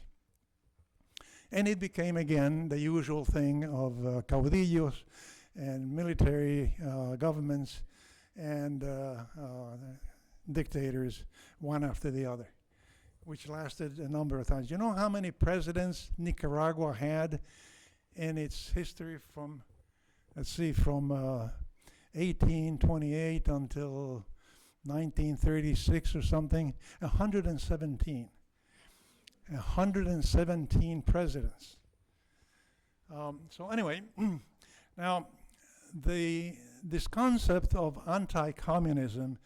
And it became, again, the usual thing of caudillos and military governments and dictators, one after the other, which lasted a number of times. You know how many presidents Nicaragua had in its history from, let's see, from 1828 until 1936 or something? 117. 117 presidents. So anyway, now this concept of anti-communism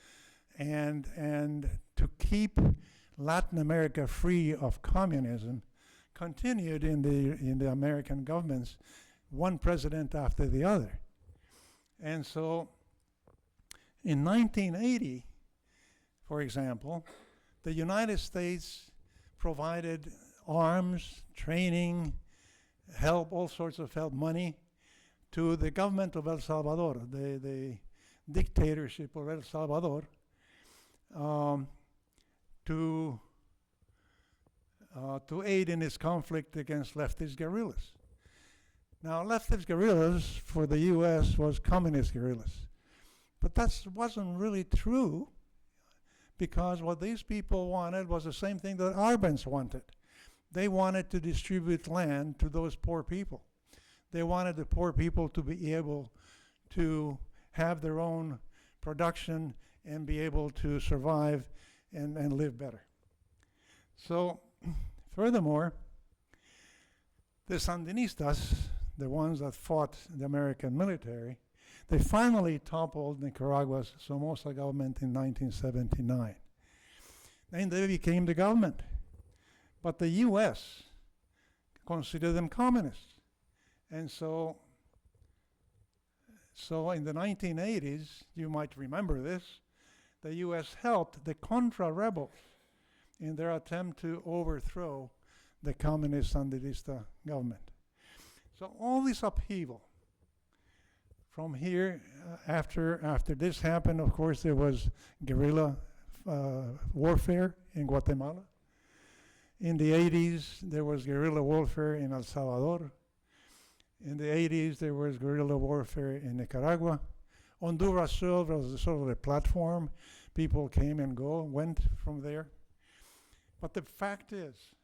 and to keep Latin America free of communism continued in the American governments, one president after the other. And so in 1980, for example, the United States provided arms, training, help, all sorts of help, money to the government of El Salvador, the dictatorship of El Salvador, to aid in its conflict against leftist guerrillas. Now, leftist guerrillas for the U.S. was communist guerrillas, but that wasn't really true, because what these people wanted was the same thing that Arbenz wanted. They wanted to distribute land to those poor people. They wanted the poor people to be able to have their own production and be able to survive and live better. So, furthermore, the Sandinistas, the ones that fought the American military, they finally toppled Nicaragua's Somoza government in 1979. Then they became the government. But the U.S. considered them communists. And so in the 1980s, you might remember this, the U.S. helped the Contra rebels in their attempt to overthrow the communist Sandinista government. So all this upheaval. From here, after this happened, of course, there was guerrilla warfare in Guatemala. In the 80s, there was guerrilla warfare in El Salvador. In the 80s, there was guerrilla warfare in Nicaragua. Honduras served as sort of a platform. People came and went from there. But the fact is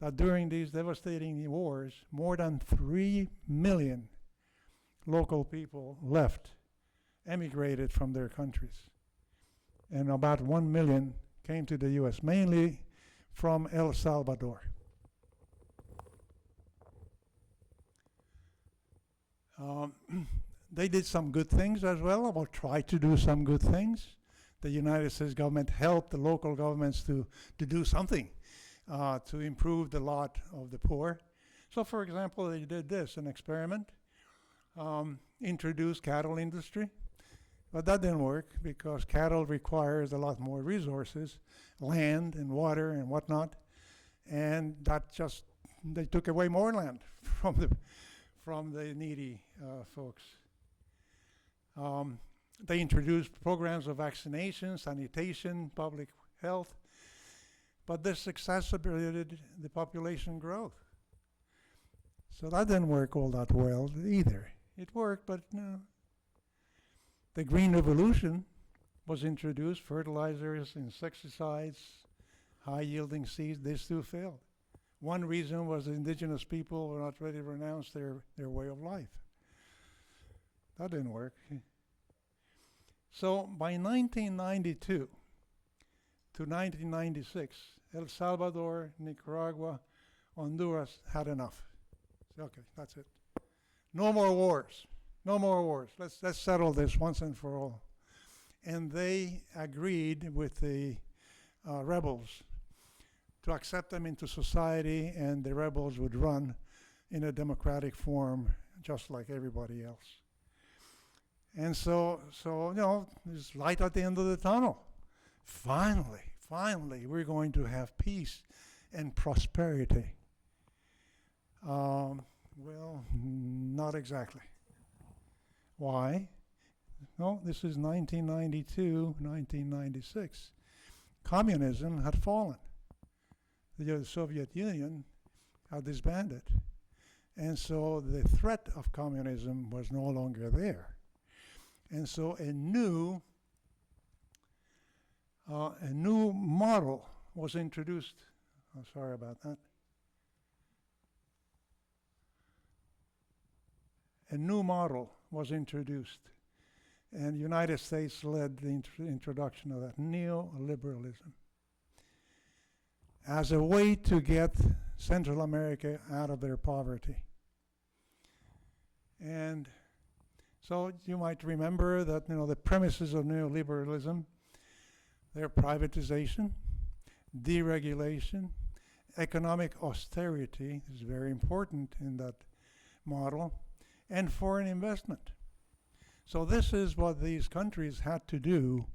that during these devastating wars, more than 3 million local people left, emigrated from their countries. And about 1 million came to the U.S., mainly from El Salvador. They did some good things as well, or tried to do some good things. The United States government helped the local governments to do something to improve the lot of the poor. So, for example, they did this, an experiment. Introduced cattle industry, but that didn't work because cattle requires a lot more resources, land and water and whatnot, and that just, they took away more land from the needy folks. They introduced programs of vaccination, sanitation, public health, but this exacerbated the population growth. So that didn't work all that well either. It worked, but no. The Green Revolution was introduced, fertilizers, insecticides, high-yielding seeds, this too failed. One reason was the indigenous people were not ready to renounce their way of life. That didn't work. So by 1992 to 1996, El Salvador, Nicaragua, Honduras had enough. So, okay, that's it. No more wars. No more wars. Let's settle this once and for all. And they agreed with the rebels to accept them into society, and the rebels would run in a democratic form, just like everybody else. And so there's light at the end of the tunnel. Finally, we're going to have peace and prosperity. Well, not exactly. Why? No, this is 1992, 1996. Communism had fallen. The Soviet Union had disbanded. And so the threat of communism was no longer there. And so a new model was introduced. Oh, sorry about that. A new model was introduced, and the United States led the introduction of that neoliberalism as a way to get Central America out of their poverty. And so you might remember that the premises of neoliberalism, they're privatization, deregulation, economic austerity is very important in that model, and foreign investment. So this is what these countries had to do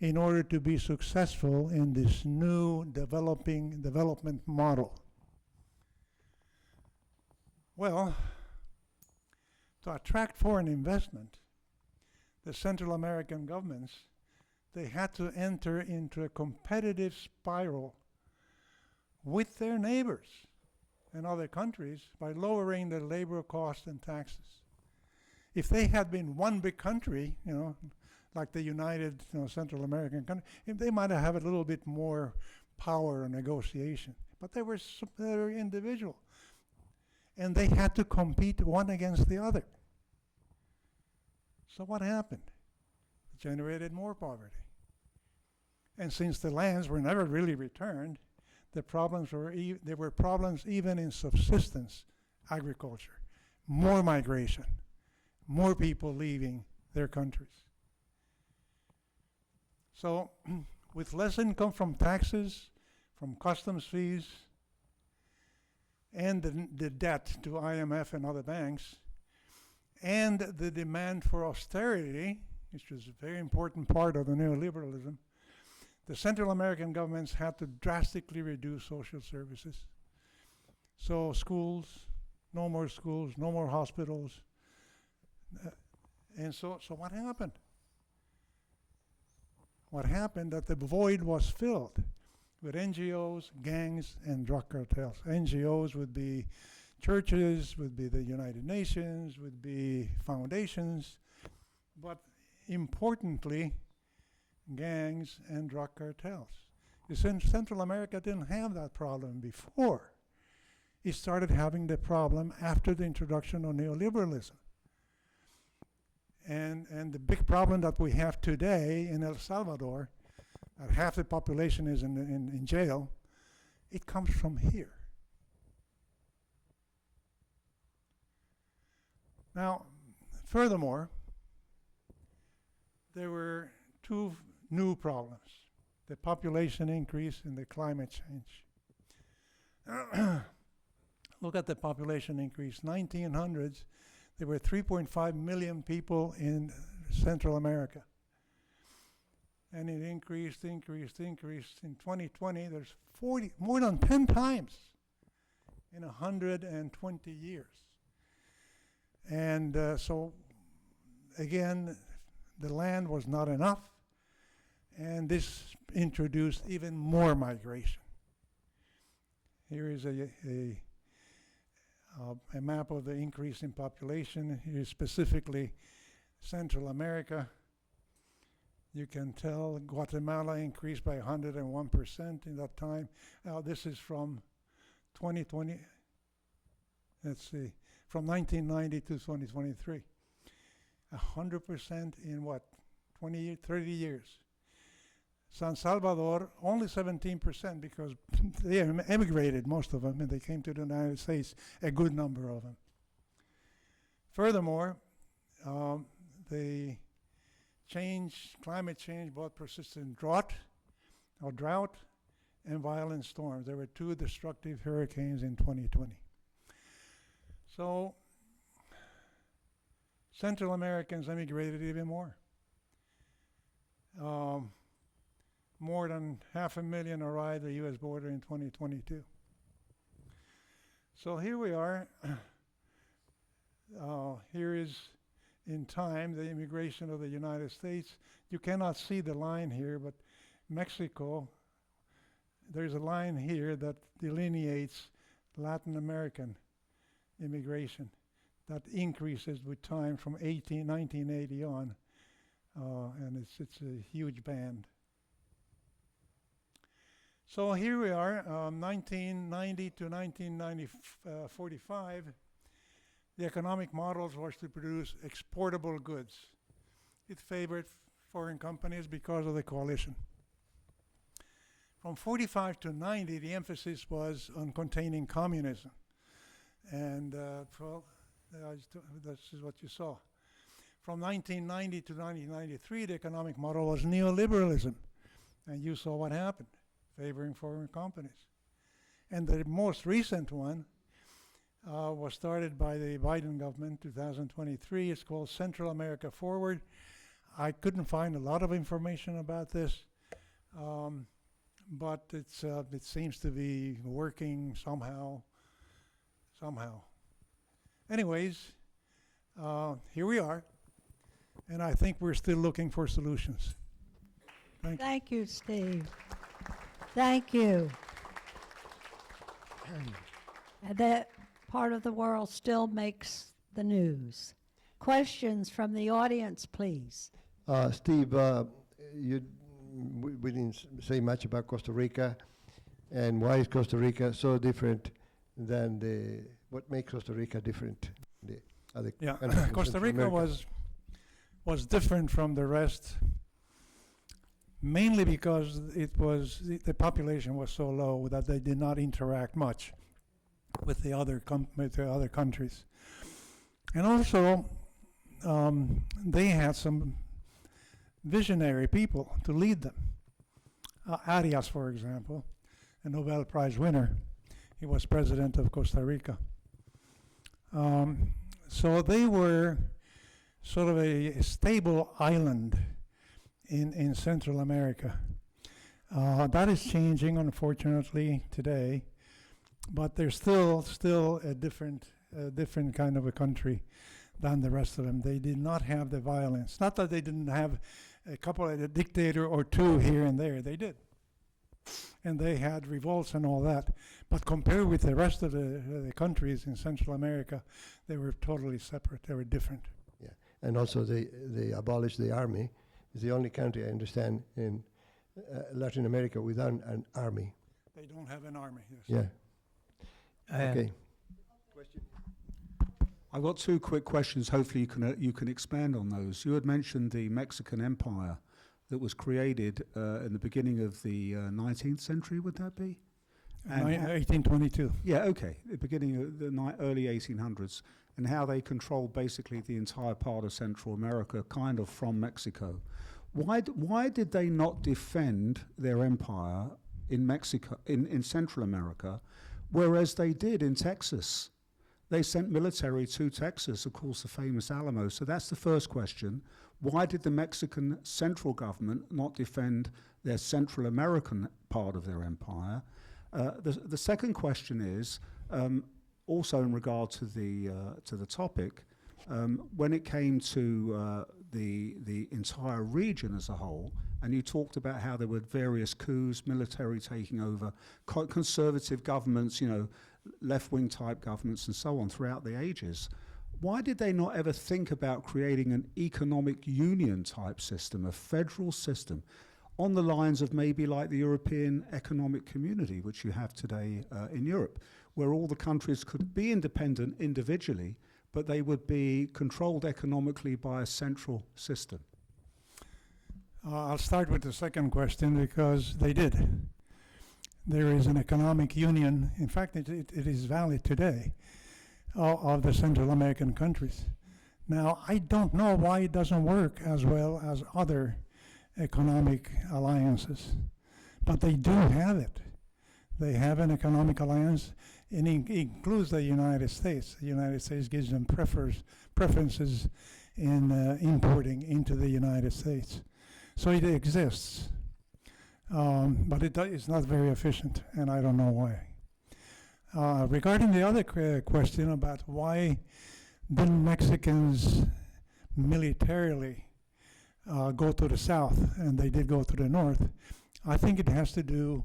in order to be successful in this new development model. Well, to attract foreign investment, the Central American governments, they had to enter into a competitive spiral with their neighbors and other countries by lowering their labor costs and taxes. If they had been one big country, like the United Central American country, they might have a little bit more power and negotiation. But they were individual. And they had to compete one against the other. So what happened? It generated more poverty. And since the lands were never really returned, there were problems even in subsistence agriculture, more migration, more people leaving their countries. So with less income from taxes, from customs fees, and the debt to IMF and other banks, and the demand for austerity, which was a very important part of the neoliberalism, the Central American governments had to drastically reduce social services. So schools, no more hospitals. And so what happened? What happened that the void was filled with NGOs, gangs, and drug cartels. NGOs would be churches, would be the United Nations, would be foundations, but importantly, gangs and drug cartels. Central America didn't have that problem before. It started having the problem after the introduction of neoliberalism. And the big problem that we have today in El Salvador, that half the population is in jail, it comes from here. Now, furthermore, there were two new problems: the population increase and the climate change. Look at the population increase. 1900s, there were 3.5 million people in Central America. And it increased. In 2020, there's more than 10 times in 120 years. And so, again, the land was not enough, and this introduced even more migration. Here is a map of the increase in population. Here is specifically Central America. You can tell Guatemala increased by 101% in that time. Now this is from 2020. Let's see, from 1990 to 2023. 100% in what? 20, 30 years. San Salvador, only 17% because they emigrated, most of them, and they came to the United States, a good number of them. Furthermore, the climate change brought persistent drought, and violent storms. There were 2 destructive hurricanes in 2020. So Central Americans emigrated even more. More than 500,000 arrived at the U.S. border in 2022. So here we are. Here is, in time, the immigration of the United States. You cannot see the line here, but Mexico, there's a line here that delineates Latin American immigration. That increases with time from 1980 on, and it's a huge band. So here we are, 1990 to 1945. The economic models was to produce exportable goods. It favored foreign companies because of the coalition. From 45 to 90, the emphasis was on containing communism. And this is what you saw. From 1990 to 1993, the economic model was neoliberalism. And you saw what happened, favoring foreign companies. And the most recent one was started by the Biden government, 2023. It's called Central America Forward. I couldn't find a lot of information about this, but it seems to be working somehow. Anyways, here we are, and I think we're still looking for solutions. Thank you, Steve. Thank you. And that part of the world still makes the news. Questions from the audience, please. Steve, we didn't say much about Costa Rica, and why is Costa Rica so different than what makes Costa Rica different? The other countries in Costa Central Rica America? was different from the rest, mainly because the population was so low that they did not interact much with the other countries, and also they had some visionary people to lead them. Arias, for example, a Nobel Prize winner, he was president of Costa Rica. So they were sort of a stable island in Central America. That is changing, unfortunately, today, but they're still a different kind of a country than the rest of them. They did not have the violence. Not that they didn't have a dictator or two here and there. They did. And they had revolts and all that. But compared with the rest of the countries in Central America, they were totally separate. They were different. Yeah, and also they abolished the army. It's the only country I understand in Latin America without an army. They don't have an army. Yes. Yeah. Okay. I've got 2 quick questions. Hopefully you can expand on those. You had mentioned the Mexican Empire that was created in the beginning of the 19th century, would that be? 1822. Yeah, okay. The beginning of the early 1800s, and how they controlled basically the entire part of Central America, kind of from Mexico. Why did they not defend their empire in Mexico, in Central America, whereas they did in Texas? They sent military to Texas, of course, the famous Alamo. So that's the first question. Why did the Mexican central government not defend their Central American part of their empire? The second question is, also in regard to the topic, when it came to the entire region as a whole, and you talked about how there were various coups, military taking over, conservative governments, left-wing type governments and so on throughout the ages. Why did they not ever think about creating an economic union type system, a federal system, on the lines of maybe like the European Economic Community, which you have today in Europe, where all the countries could be independent individually, but they would be controlled economically by a central system? I'll start with the second question, because they did. There is an economic union. In fact, it is valid today, of the Central American countries. Now, I don't know why it doesn't work as well as other economic alliances, but they do have it. They have an economic alliance, and it includes the United States. The United States gives them preferences in importing into the United States. So it exists, but it's not very efficient, and I don't know why. Regarding the other question about why didn't Mexicans militarily go to the south, and they did go to the north, I think it has to do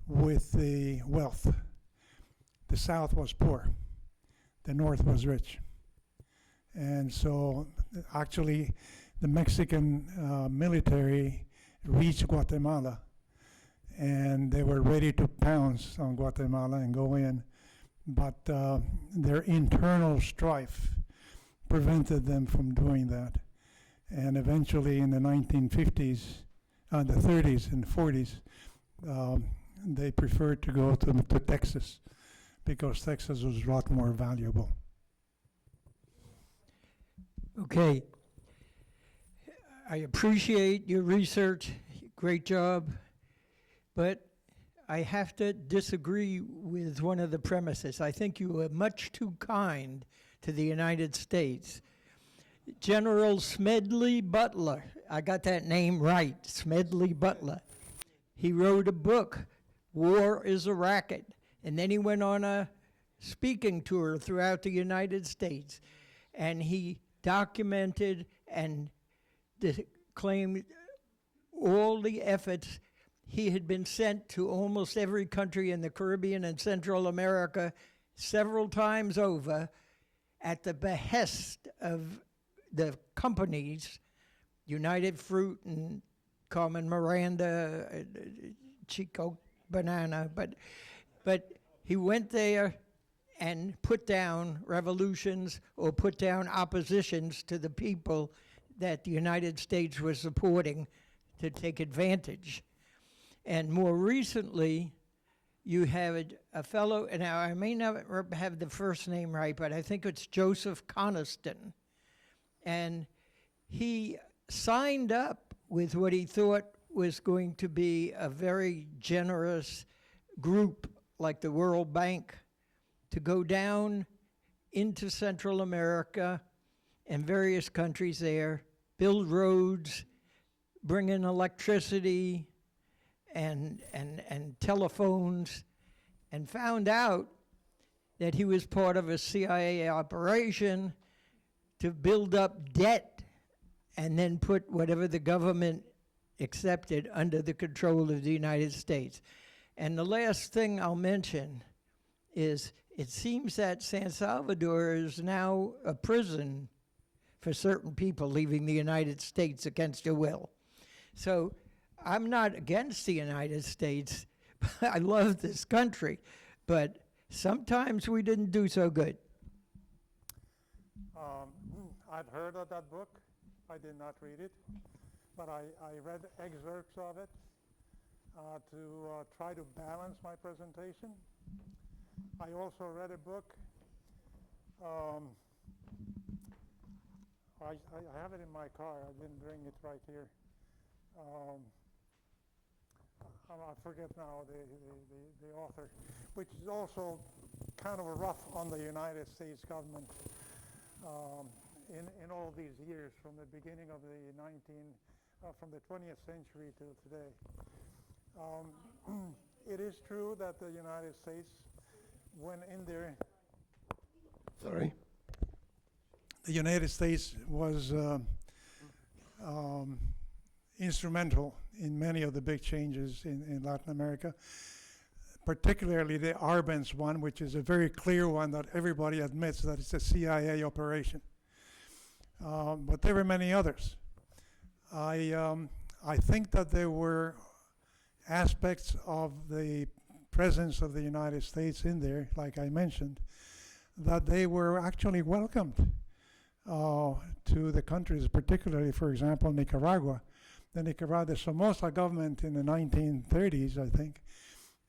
with the wealth. The south was poor, the north was rich. And so actually the Mexican military reached Guatemala, and they were ready to pounce on Guatemala and go in, but their internal strife prevented them from doing that. And eventually in the 1950s, the 30s and 40s, they preferred to go to Texas, because Texas was a lot more valuable. Okay. I appreciate your research. Great job. But I have to disagree with one of the premises. I think you were much too kind to the United States. General Smedley Butler, I got that name right, Smedley Butler. He wrote a book, War is a Racket, and then he went on a speaking tour throughout the United States, and he documented and claimed all the efforts. He had been sent to almost every country in the Caribbean and Central America several times over at the behest of the companies, United Fruit and Carmen Miranda, Chico Banana, but he went there and put down revolutions or put down oppositions to the people that the United States was supporting to take advantage. And more recently, you have a fellow, and now I may not have the first name right, but I think it's Joseph Coniston. And he signed up with what he thought was going to be a very generous group like the World Bank to go down into Central America and various countries there, build roads, bring in electricity and telephones, and found out that he was part of a CIA operation to build up debt and then put whatever the government accepted under the control of the United States. And the last thing I'll mention is it seems that San Salvador is now a prison for certain people leaving the United States against their will. So I'm not against the United States. I love this country, but sometimes we didn't do so good. I'd heard of that book. I did not read it, but I read excerpts of it to try to balance my presentation. I also read a book. I have it in my car. I didn't bring it right here. I forget now the author, which is also kind of a rough on the United States government in all these years, from the beginning of from the 20th century to today. It is true that the United States went in there. Sorry. The United States was instrumental in many of the big changes in Latin America, particularly the Arbenz one, which is a very clear one that everybody admits that it's a CIA operation. But there were many others. I think that there were aspects of the presence of the United States in there, like I mentioned, that they were actually welcomed to the countries, particularly, for example, Nicaragua. The Somoza government in the 1930s, I think,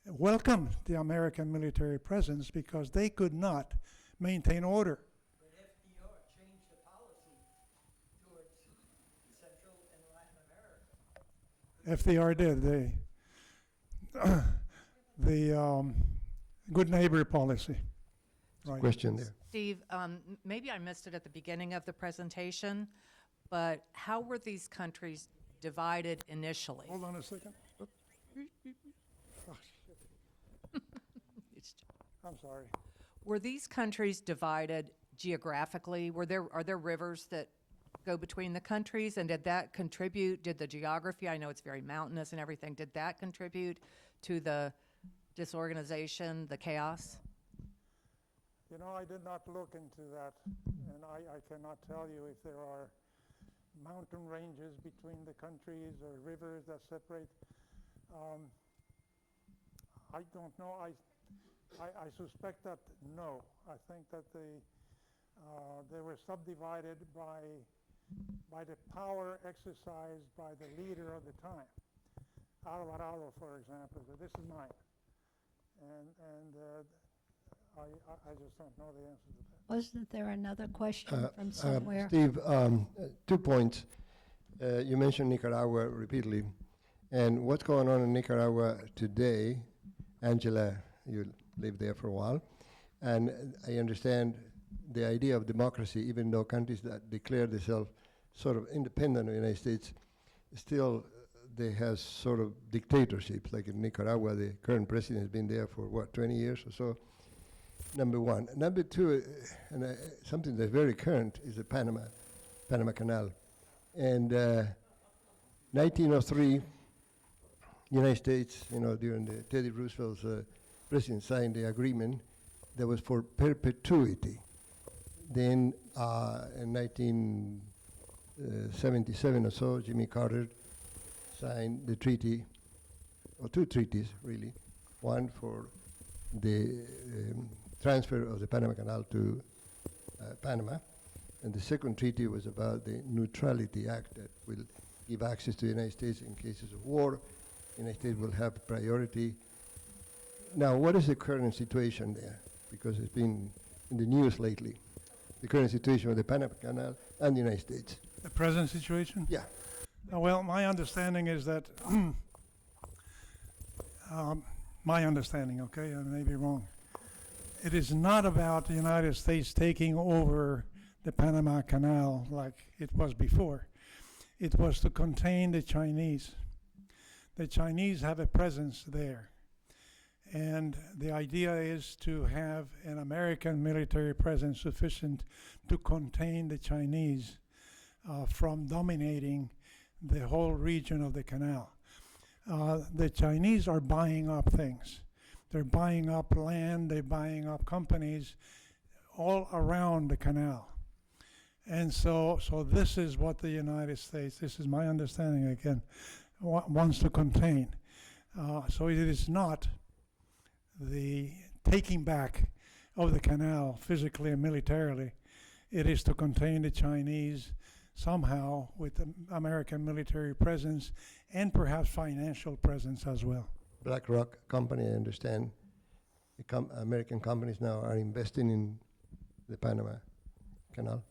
welcomed the American military presence because they could not maintain order. But FDR changed the policy. FDR did the good neighbor policy. Right. Question there. Steve, maybe I missed it at the beginning of the presentation, but how were these countries divided initially? Hold on a second. Oh, shit. I'm sorry. Were these countries divided geographically? Are there rivers that go between the countries, and did that contribute? Did the geography? I know it's very mountainous and everything. Did that contribute to the disorganization, the chaos? You know, I did not look into that, and I cannot tell you if there are mountain ranges between the countries or rivers that separate. I don't know. I suspect that no. I think that they were subdivided by the power exercised by the leader of the time. Alvarado, for example, so this is mine, and I just don't know the answer to that. Wasn't there another question from somewhere? Steve, 2 points. You mentioned Nicaragua repeatedly. And what's going on in Nicaragua today? Angela, you lived there for a while. And I understand the idea of democracy, even though countries that declare themselves sort of independent of the United States, still they have sort of dictatorships. Like in Nicaragua, the current president has been there for, 20 years or so? Number one. Number two, something that's very current is the Panama Canal. And 1903, United States, during the Teddy Roosevelt's president signed the agreement that was for perpetuity. Then in 1977 or so, Jimmy Carter signed the treaty, or 2 treaties really, one for the transfer of the Panama Canal to Panama, and the second treaty was about the Neutrality Act that will give access to the United States in cases of war. The United States will have priority. Now, what is the current situation there? Because it's been in the news lately. The current situation with the Panama Canal and the United States. The present situation? Yeah. Well, my understanding is that, my understanding, okay, I may be wrong. It is not about the United States taking over the Panama Canal like it was before. It was to contain the Chinese. The Chinese have a presence there. And the idea is to have an American military presence sufficient to contain the Chinese from dominating the whole region of the canal. The Chinese are buying up things. They're buying up land, they're buying up companies all around the canal. And so this is what the United States, this is my understanding again, wants to contain. So it is not the taking back of the canal physically and militarily. It is to contain the Chinese somehow with American military presence and perhaps financial presence as well. BlackRock company, I understand, American companies now are investing in the Panama Canal.